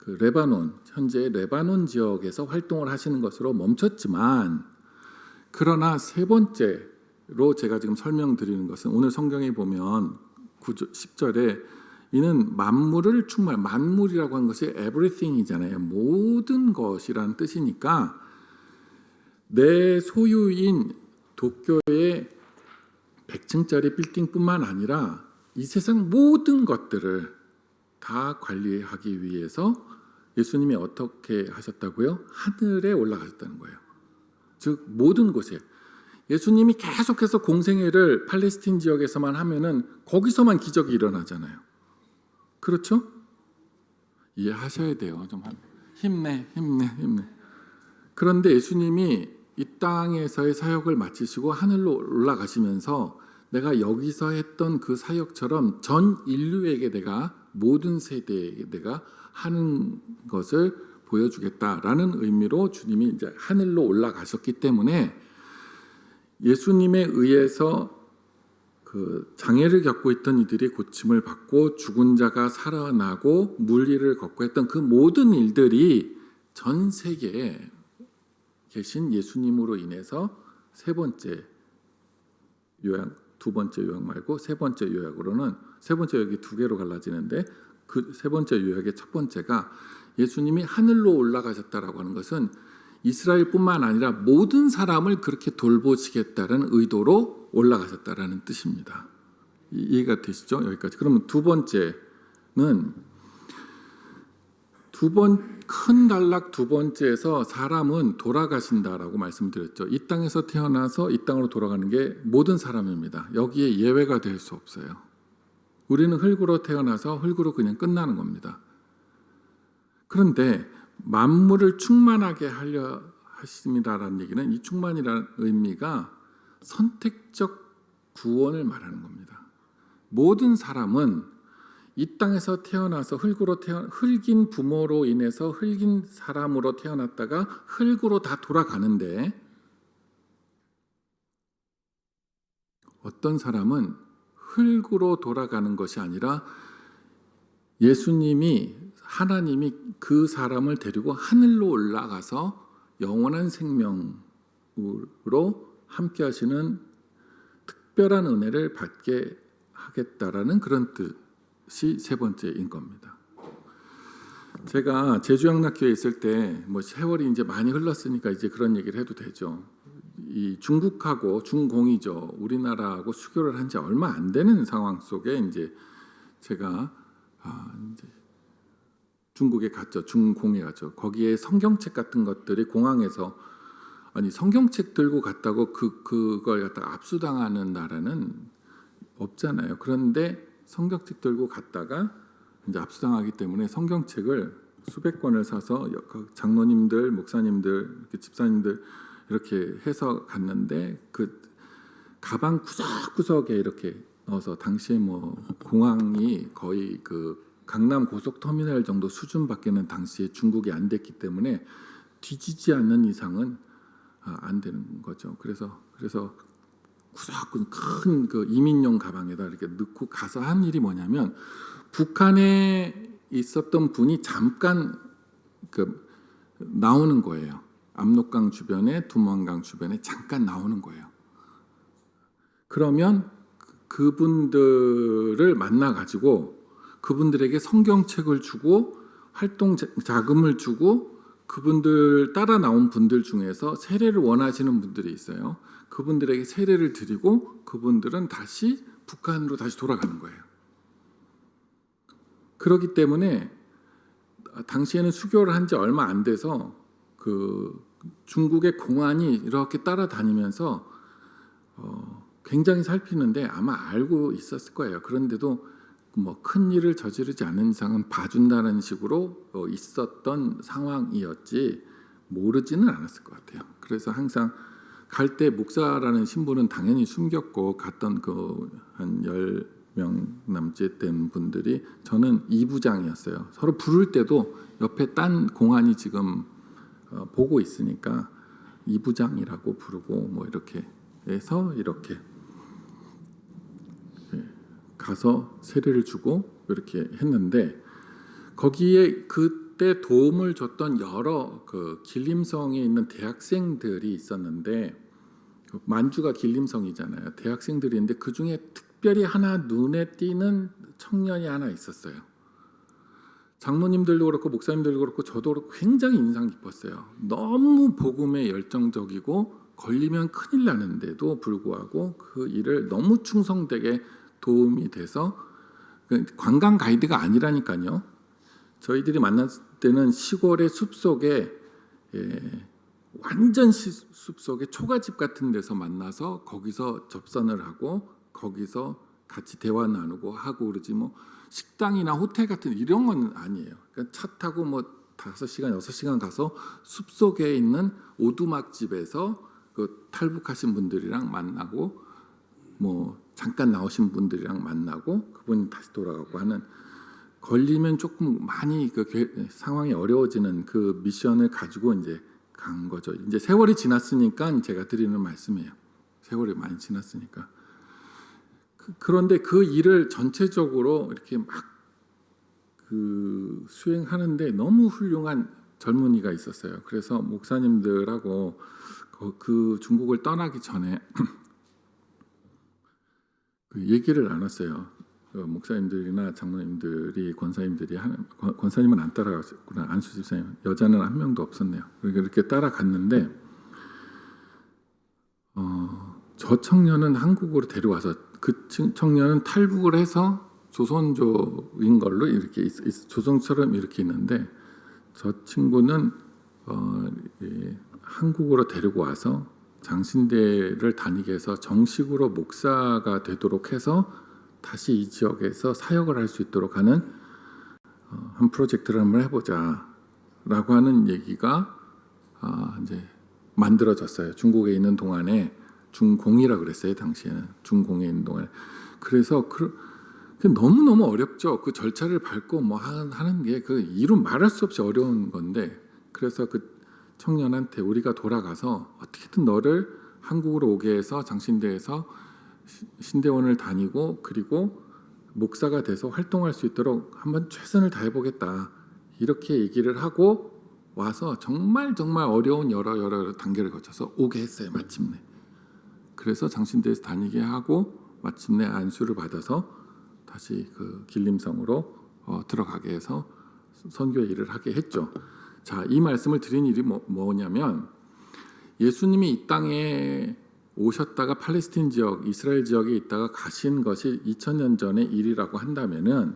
그 레바논, 현재 레바논 지역에서 활동을 하시는 것으로 멈췄지만, 그러나 세 번째로 제가 지금 설명드리는 것은 오늘 성경에 보면 10절에 이는 만물을 만물이라고 하는 것이 everything이잖아요. 모든 것이라는 뜻이니까 내 소유인 도쿄의 100층짜리 빌딩뿐만 아니라 이 세상 모든 것들을 다 관리하기 위해서 예수님이 어떻게 하셨다고요? 하늘에 올라가셨다는 거예요. 즉 모든 곳에 예수님이 계속해서 공생애를 팔레스틴 지역에서만 하면은 거기서만 기적이 일어나잖아요. 그렇죠? 이해하셔야 돼요. 좀 힘내. 그런데 예수님이 이 땅에서의 사역을 마치시고 하늘로 올라가시면서 내가 여기서 했던 그 사역처럼 전 인류에게 내가 모든 세대에게 내가 하는 것을 보여주겠다라는 의미로 주님이 이제 하늘로 올라가셨기 때문에 예수님에 의해서 그 장애를 겪고 있던 이들이 고침을 받고 죽은 자가 살아나고 물리를 걷고 했던 그 모든 일들이 전 세계에 계신 예수님으로 인해서 세 번째 요약, 두 번째 요약 말고 세 번째 요약으로는 세 번째 요약이 두 개로 갈라지는데 그 세 번째 요약의 첫 번째가 예수님이 하늘로 올라가셨다라고 하는 것은 이스라엘뿐만 아니라 모든 사람을 그렇게 돌보시겠다는 의도로 올라가셨다라는 뜻입니다. 이해가 되시죠? 여기까지. 그러면 두 번째는 큰 단락 두 번째에서 사람은 돌아가신다라고 말씀드렸죠. 이 땅에서 태어나서 이 땅으로 돌아가는 게 모든 사람입니다. 여기에 예외가 될 수 없어요. 우리는 흙으로 태어나서 흙으로 그냥 끝나는 겁니다. 그런데 만물을 충만하게 하려 하십니다라는 얘기는 이 충만이라는 의미가 선택적 구원을 말하는 겁니다. 모든 사람은 이 땅에서 태어나서 흙인 부모로 인해서 흙인 사람으로 태어났다가 흙으로 다 돌아가는데 어떤 사람은 흙으로 돌아가는 것이 아니라 예수님이 하나님이 그 사람을 데리고 하늘로 올라가서 영원한 생명으로 함께 하시는 특별한 은혜를 받게 하겠다라는 그런 뜻이 세 번째인 겁니다. 제가 제주양락교에 있을 때 뭐 세월이 이제 많이 흘렀으니까 이제 그런 얘기를 해도 되죠. 이 중국하고 중공이죠. 우리나라하고 수교를 한 지 얼마 안 되는 상황 속에 이제 제가 이제 중국에 갔죠. 중공에 갔죠. 거기에 성경책 같은 것들이 공항에서 아니 성경책 들고 갔다고 그걸 갖다가 압수당하는 나라는 없잖아요. 그런데 성경책 들고 갔다가 이제 압수당하기 때문에 성경책을 수백 권을 사서 장로님들, 목사님들, 이렇게 집사님들 이렇게 해서 갔는데 그 가방 구석구석에 이렇게 넣어서 당시에 뭐 공항이 거의 그 강남 고속터미널 정도 수준밖에는 당시에 중국이 안 됐기 때문에 뒤지지 않는 이상은 안 되는 거죠. 그래서 구석구석 큰 그 이민용 가방에다 이렇게 넣고 가서 한 일이 뭐냐면 북한에 있었던 분이 잠깐 그 나오는 거예요. 압록강 주변에 두만강 주변에 잠깐 나오는 거예요. 그러면 그분들을 만나 가지고 그분들에게 성경책을 주고 활동 자금을 주고 그분들 따라 나온 분들 중에서 세례를 원하시는 분들이 있어요. 그분들에게 세례를 드리고 그분들은 다시 북한으로 다시 돌아가는 거예요. 그렇기 때문에 당시에는 수교를 한 지 얼마 안 돼서 그 중국의 공안이 이렇게 따라다니면서 굉장히 살피는데 아마 알고 있었을 거예요. 그런데도 뭐 큰 일을 저지르지 않는 이상은 봐준다는 식으로 있었던 상황이었지 모르지는 않았을 것 같아요. 그래서 항상 갈 때 목사라는 신분은 당연히 숨겼고 갔던 그 한 10명 남짓 된 분들이 저는 2부장이었어요. 서로 부를 때도 옆에 딴 공안이 지금 보고 있으니까 2부장이라고 부르고 뭐 이렇게 해서 이렇게 가서 세례를 주고 이렇게 했는데 거기에 그 그때 도움을 줬던 여러 그 길림성에 있는 대학생들이 있었는데 만주가 길림성이잖아요. 대학생들이 있는데 그 중에 특별히 하나 눈에 띄는 청년이 하나 있었어요. 장로님들도 그렇고 목사님들도 그렇고 저도 그렇고 굉장히 인상 깊었어요. 너무 복음에 열정적이고 걸리면 큰일 나는데도 불구하고 그 일을 너무 충성되게 도움이 돼서 관광 가이드가 아니라니까요. 저희들이 만났을 때는 시골의 숲속에 완전 숲속에 초가집 같은 데서 만나서 거기서 접선을 하고 거기서 같이 대화 나누고 하고 그러지 뭐 식당이나 호텔 같은 이런 건 아니에요. 그러니까 차 타고 뭐 5시간, 6시간 가서 숲속에 있는 오두막집에서 그 탈북하신 분들이랑 만나고 뭐 잠깐 나오신 분들이랑 만나고 그분이 다시 돌아가고 하는 걸리면 조금 많이 그 상황이 어려워지는 그 미션을 가지고 이제 간 거죠. 이제 세월이 지났으니까 제가 드리는 말씀이에요. 세월이 많이 지났으니까. 그런데 그 일을 전체적으로 이렇게 막 그 수행하는데 너무 훌륭한 젊은이가 있었어요. 그래서 목사님들하고 그 중국을 떠나기 전에 그 얘기를 나눴어요. 목사님들이나 장로님들이 권사님들이 권사님은 안 따라갔구나. 안수 집사님 여자는 한 명도 없었네요. 이렇게 따라갔는데 저 청년은 한국으로 데려와서 그 청년은 탈북을 해서 조선조인 걸로 이렇게 조선처럼 이렇게 있는데 저 친구는 한국으로 데리고 와서 장신대를 다니게 해서 정식으로 목사가 되도록 해서 다시 이 지역에서 사역을 할 수 있도록 하는 한 프로젝트를 한번 해보자라고 하는 얘기가 이제 만들어졌어요. 중국에 있는 동안에 중공이라 그랬어요. 당시에는 중공에 있는 동안에. 그래서 너무너무 어렵죠. 그 절차를 밟고 뭐 하는 게 그 이름 말할 수 없이 어려운 건데 그래서 그 청년한테 우리가 돌아가서 어떻게든 너를 한국으로 오게 해서 장신대에서 신대원을 다니고 그리고 목사가 돼서 활동할 수 있도록 한번 최선을 다해보겠다 이렇게 얘기를 하고 와서 정말 어려운 여러 단계를 거쳐서 오게 했어요. 마침내. 그래서 장신대에서 다니게 하고 마침내 안수를 받아서 다시 그 길림성으로 들어가게 해서 선교 일을 하게 했죠. 자, 이 말씀을 드린 일이 뭐냐면 예수님이 이 땅에 오셨다가 팔레스틴 지역, 이스라엘 지역에 있다가 가신 것이 2000년 전의 일이라고 한다면은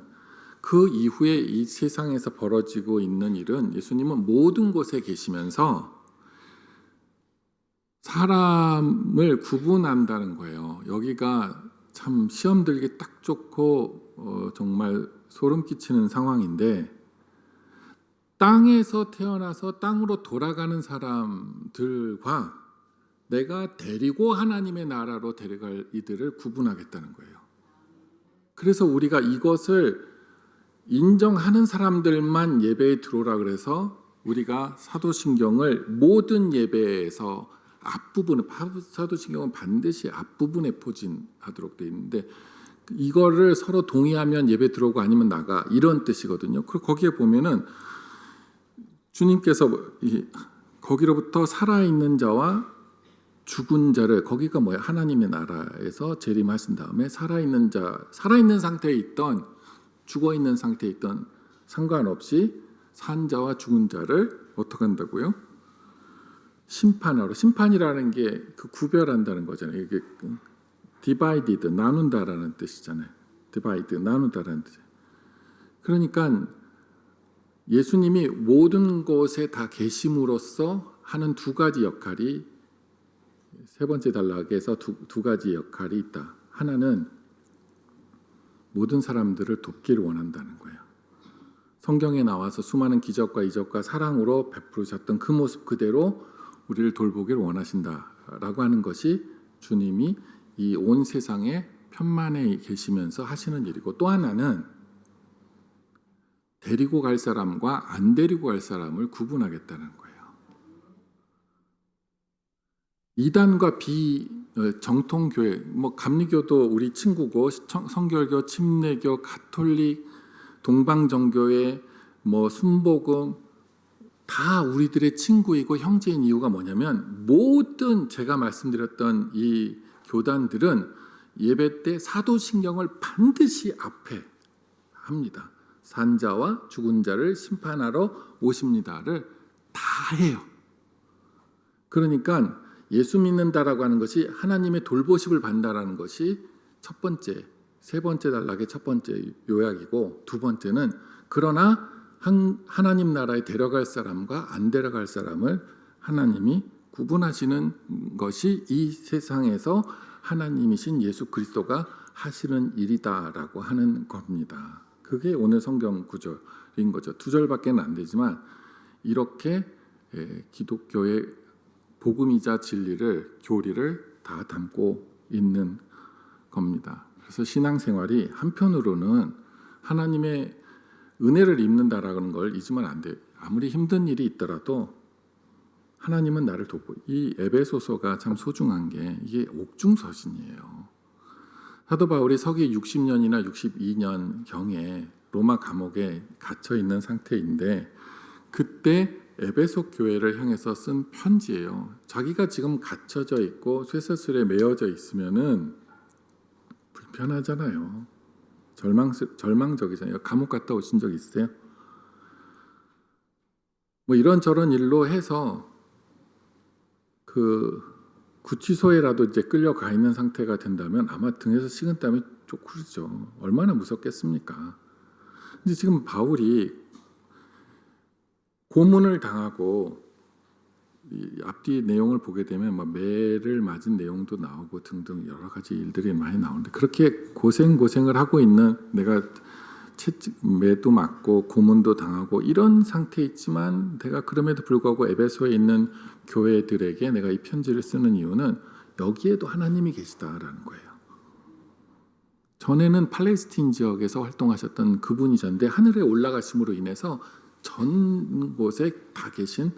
그 이후에 이 세상에서 벌어지고 있는 일은 예수님은 모든 곳에 계시면서 사람을 구분한다는 거예요. 여기가 참 시험 들기 딱 좋고 정말 소름 끼치는 상황인데 땅에서 태어나서 땅으로 돌아가는 사람들과 내가 데리고 하나님의 나라로 데려갈 이들을 구분하겠다는 거예요. 그래서 우리가 이것을 인정하는 사람들만 예배에 들어오라 그래서 우리가 사도신경을 모든 예배에서 앞부분에 사도신경은 반드시 앞부분에 포진하도록 되어 있는데 이거를 서로 동의하면 예배 들어오고 아니면 나가 이런 뜻이거든요. 거기에 보면은 주님께서 거기로부터 살아있는 자와 죽은 자를 거기가 뭐야? 하나님의 나라에서 재림하신 다음에 살아있는 자, 살아있는 상태에 있던 죽어 있는 상태에 있던 상관없이 산 자와 죽은 자를 어떻게 한다고요? 심판하러. 심판이라는 게 그 구별한다는 거잖아요. 이게 divided 나눈다라는 뜻이잖아요. divide 나눈다라는 뜻. 그러니까 예수님이 모든 곳에 다 계심으로써 하는 두 가지 역할이 세 번째 단락에서 두 가지 역할이 있다. 하나는 모든 사람들을 돕기를 원한다는 거예요. 성경에 나와서 수많은 기적과 이적과 사랑으로 베푸셨던 그 모습 그대로 우리를 돌보기를 원하신다라고 하는 것이 주님이 이 온 세상에 편만에 계시면서 하시는 일이고 또 하나는 데리고 갈 사람과 안 데리고 갈 사람을 구분하겠다는 거예요. 이단과 정통교회, 뭐 감리교도 우리 친구고 성결교, 침례교, 가톨릭, 동방정교회, 뭐 순복음 다 우리들의 친구이고 형제인 이유가 뭐냐면 모든 제가 말씀드렸던 이 교단들은 예배 때 사도신경을 반드시 앞에 합니다. 산자와 죽은 자를 심판하러 오십니다를 다 해요. 그러니까 예수 믿는다라고 하는 것이 하나님의 돌보심을 받는다라는 것이 첫 번째, 세 번째 단락의 첫 번째 요약이고, 두 번째는 그러나 하나님 나라에 데려갈 사람과 안 데려갈 사람을 하나님이 구분하시는 것이 이 세상에서 하나님이신 예수 그리스도가 하시는 일이다라고 하는 겁니다. 그게 오늘 성경 구절인 거죠. 두 절밖에는 안 되지만 이렇게 기독교의 복음이자 진리를, 교리를 다 담고 있는 겁니다. 그래서 신앙생활이 한편으로는 하나님의 은혜를 입는다라는 걸 잊으면 안 돼요. 아무리 힘든 일이 있더라도 하나님은 나를 돕고, 이 에베소서가 참 소중한 게 이게 옥중서신이에요. 사도 바울이 서기 60년이나 62년 경에 로마 감옥에 갇혀 있는 상태인데 그때 에베소 교회를 향해서 쓴 편지예요. 자기가 지금 갇혀져 있고 쇠사슬에 매어져 있으면은 불편하잖아요. 절망적이잖아요. 감옥 갔다 오신 적 있으세요? 뭐 이런저런 일로 해서 그 구치소에라도 이제 끌려가 있는 상태가 된다면 아마 등에서 식은땀이 쭉 흐르죠. 얼마나 무섭겠습니까? 근데 지금 바울이 고문을 당하고 이 앞뒤 내용을 보게 되면 막 매를 맞은 내용도 나오고 등등 여러 가지 일들이 많이 나오는데, 그렇게 고생을 하고 있는, 내가 매도 맞고 고문도 당하고 이런 상태에 있지만 내가 그럼에도 불구하고 에베소에 있는 교회들에게 내가 이 편지를 쓰는 이유는 여기에도 하나님이 계시다라는 거예요. 전에는 팔레스틴 지역에서 활동하셨던 그분이셨는데 하늘에 올라가심으로 인해서 전 곳에 다 계신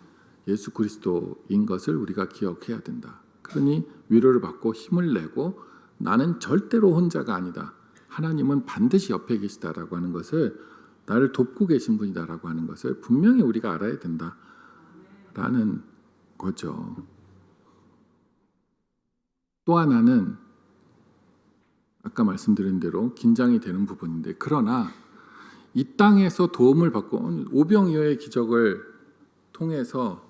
예수 그리스도인 것을 우리가 기억해야 된다. 그러니 위로를 받고 힘을 내고 나는 절대로 혼자가 아니다. 하나님은 반드시 옆에 계시다라고 하는 것을, 나를 돕고 계신 분이다라고 하는 것을 분명히 우리가 알아야 된다라는 거죠. 또 하나는 아까 말씀드린 대로 긴장이 되는 부분인데, 그러나 이 땅에서 도움을 받고 오병이어의 기적을 통해서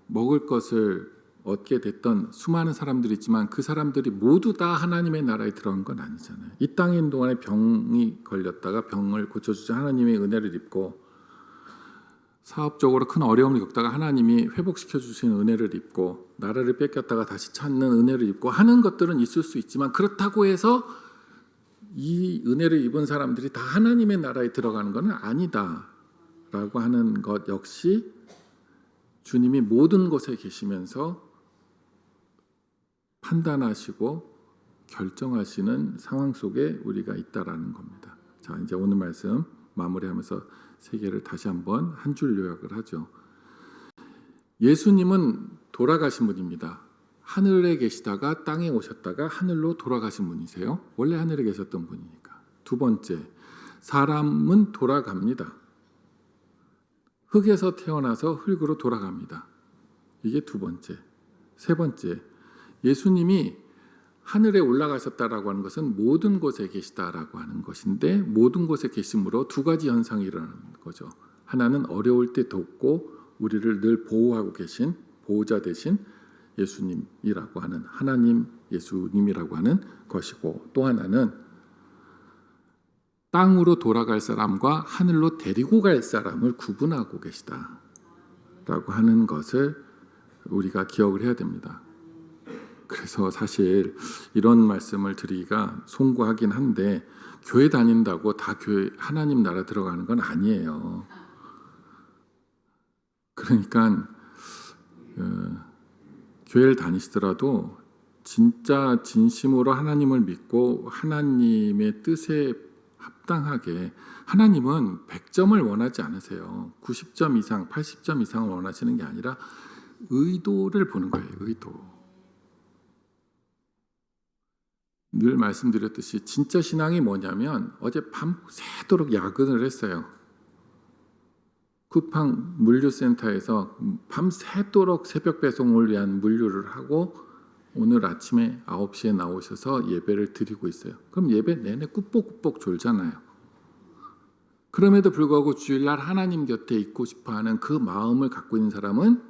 먹을 것을 얻게 됐던 수많은 사람들이 있지만 그 사람들이 모두 다 하나님의 나라에 들어간 건 아니잖아요. 이 땅에 있는 동안에 병이 걸렸다가 병을 고쳐주자 하나님의 은혜를 입고, 사업적으로 큰 어려움을 겪다가 하나님이 회복시켜 주시는 은혜를 입고, 나라를 뺏겼다가 다시 찾는 은혜를 입고 하는 것들은 있을 수 있지만, 그렇다고 해서 이 은혜를 입은 사람들이 다 하나님의 나라에 들어가는 것은 아니다라고 하는 것 역시 주님이 모든 곳에 계시면서 판단하시고 결정하시는 상황 속에 우리가 있다라는 겁니다. 자, 이제 오늘 말씀 마무리하면서 세 개를 다시 한번 한 줄 요약을 하죠. 예수님은 돌아가신 분입니다. 하늘에 계시다가 땅에 오셨다가 하늘로 돌아가신 분이세요. 원래 하늘에 계셨던 분이니까. 두 번째, 사람은 돌아갑니다. 흙에서 태어나서 흙으로 돌아갑니다. 이게 두 번째. 세 번째, 예수님이 하늘에 올라가셨다라고 하는 것은 모든 곳에 계시다라고 하는 것인데, 모든 곳에 계심으로 두 가지 현상이 일어나는 거죠. 하나는 어려울 때 돕고 우리를 늘 보호하고 계신 보호자 되신 예수님이라고 하는, 하나님 예수님이라고 하는 것이고, 또 하나는 땅으로 돌아갈 사람과 하늘로 데리고 갈 사람을 구분하고 계시다라고 하는 것을 우리가 기억을 해야 됩니다. 그래서 사실 이런 말씀을 드리기가 송구하긴 한데, 교회 다닌다고 다 교회 하나님 나라 들어가는 건 아니에요. 그러니까 교회를 다니시더라도 진짜 진심으로 하나님을 믿고 하나님의 뜻에 합당하게, 하나님은 100점을 원하지 않으세요. 90점 이상, 80점 이상을 원하시는 게 아니라 의도를 보는 거예요. 의도. 늘 말씀드렸듯이 진짜 신앙이 뭐냐면, 어제 밤새도록 야근을 했어요. 쿠팡 물류센터에서 밤새도록 새벽 배송을 위한 물류를 하고 오늘 아침에 9시에 나오셔서 예배를 드리고 있어요. 그럼 예배 내내 꾸벅꾸벅 졸잖아요. 그럼에도 불구하고 주일날 하나님 곁에 있고 싶어하는 그 마음을 갖고 있는 사람은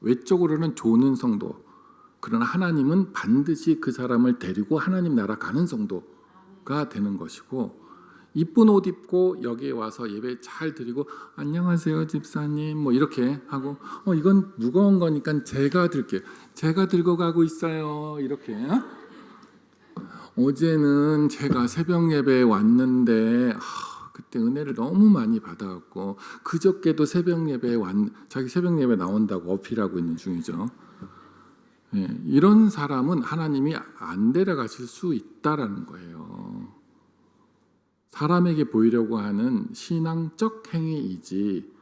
외적으로는 조는 성도, 그러나 하나님은 반드시 그 사람을 데리고 하나님 나라 가는 성도가 되는 것이고, 이쁜 옷 입고 여기에 와서 예배 잘 드리고 안녕하세요 집사님 뭐 이렇게 하고 이건 무거운 거니까 제가 들게요. 제가 들고 가고 있어요. 이렇게. 어제는 제가 새벽 예배에 왔는데 그때 은혜를 너무 많이 받아갖고 그저께도 새벽 예배에 자기 새벽 예배 나온다고 어필하고 있는 중이죠. 예, 이런 사람은 하나님이 안 데려가실 수 있다라는 거예요. 사람에게 보이려고 하는 신앙적 행위이지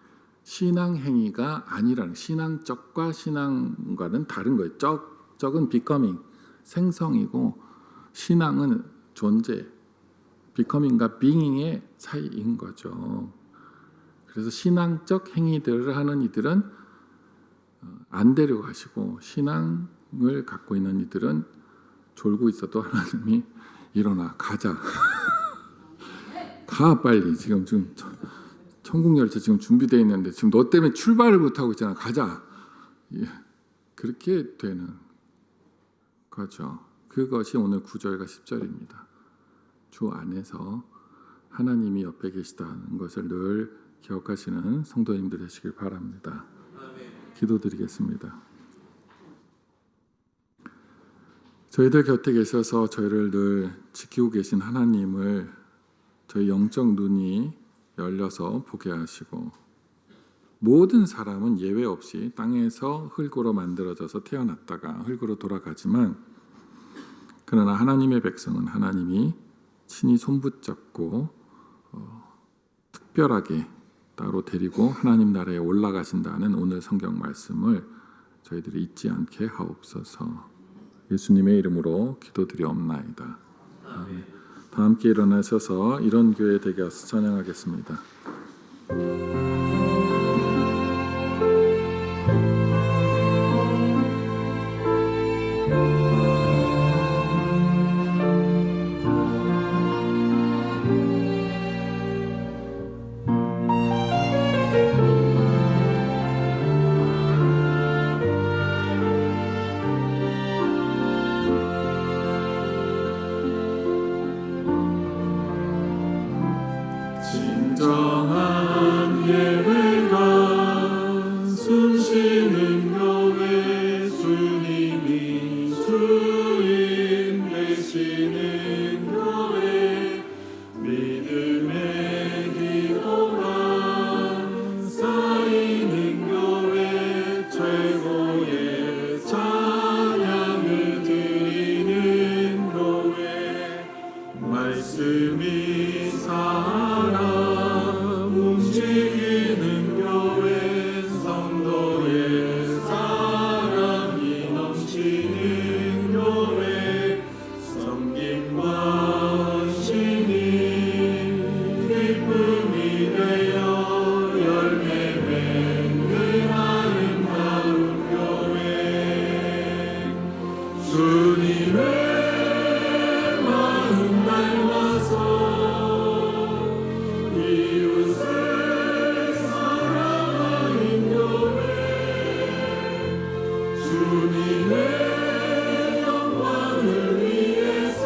신앙 행위가 아니라는, 신앙적과 신앙과는 다른 거예요. 적은 becoming, 생성이고 신앙은 존재, becoming과 being의 사이인 거죠. 그래서 신앙적 행위들을 하는 이들은 안 데려가시고 신앙을 갖고 있는 이들은 졸고 있어도 하나님이 일어나 가자. 가 빨리. 지금 천국 열차 지금 준비되어 있는데 지금 너 때문에 출발을 못 하고 있잖아. 가자. 예, 그렇게 되는 거죠. 그것이 오늘 9절과 10절입니다. 주 안에서 하나님이 옆에 계시다는 것을 늘 기억하시는 성도님들 되시길 바랍니다. 기도드리겠습니다. 저희들 곁에 계셔서 저희를 늘 지키고 계신 하나님을 저희 영적 눈이 열려서 보게 하시고, 모든 사람은 예외 없이 땅에서 흙으로 만들어져서 태어났다가 흙으로 돌아가지만, 그러나 하나님의 백성은 하나님이 친히 손붙잡고 특별하게 따로 데리고 하나님 나라에 올라가신다는 오늘 성경 말씀을 저희들이 잊지 않게 하옵소서. 예수님의 이름으로 기도드리옵나이다. 아멘. 다 함께 일어나셔서 이런 교회 되게 하서 찬양하겠습니다. 진정한 예배가 숨쉬는 교회, 주님이 주인 되시는 교회, 믿음의 기도가 쌓이는 교회, 최고의 찬양을 드리는 교회, 말씀이 살아 움직이는 교회, 성도의 사랑이 넘치는 교회, 섬김과 헌신이 기쁨이 되어 열매 맺는 아름다운 교회, 주님의 마음 닮아서 이웃을 사랑하는 교회, 주님의 영광을 위해서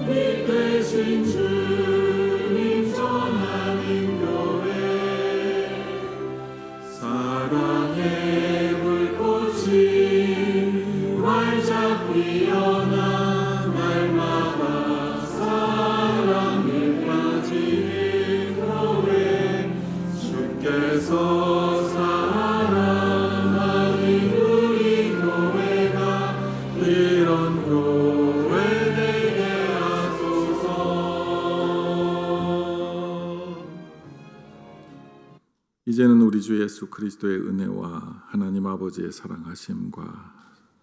빛 대신 주님 전하는 교회, 사랑의 불꽃이 활짝 피어나 날마다 사랑에 빠지는 교회, 주께서 사랑하는 우리 교회가 이런 교회 되게 하소서. 이제는 우리 주 예수 그리스도의 은혜와 하나님 아버지의 사랑하심과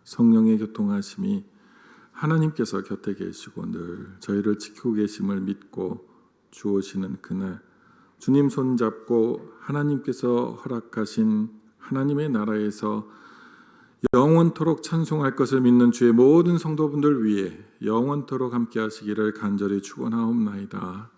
성령의 교통하심이 하나님께서 곁에 계시고 늘 저희를 지키고 계심을 믿고 주오시는 그날 주님 손잡고 하나님께서 허락하신 하나님의 나라에서 영원토록 찬송할 것을 믿는 주의 모든 성도분들 위해 영원토록 함께 하시기를 간절히 축원하옵나이다.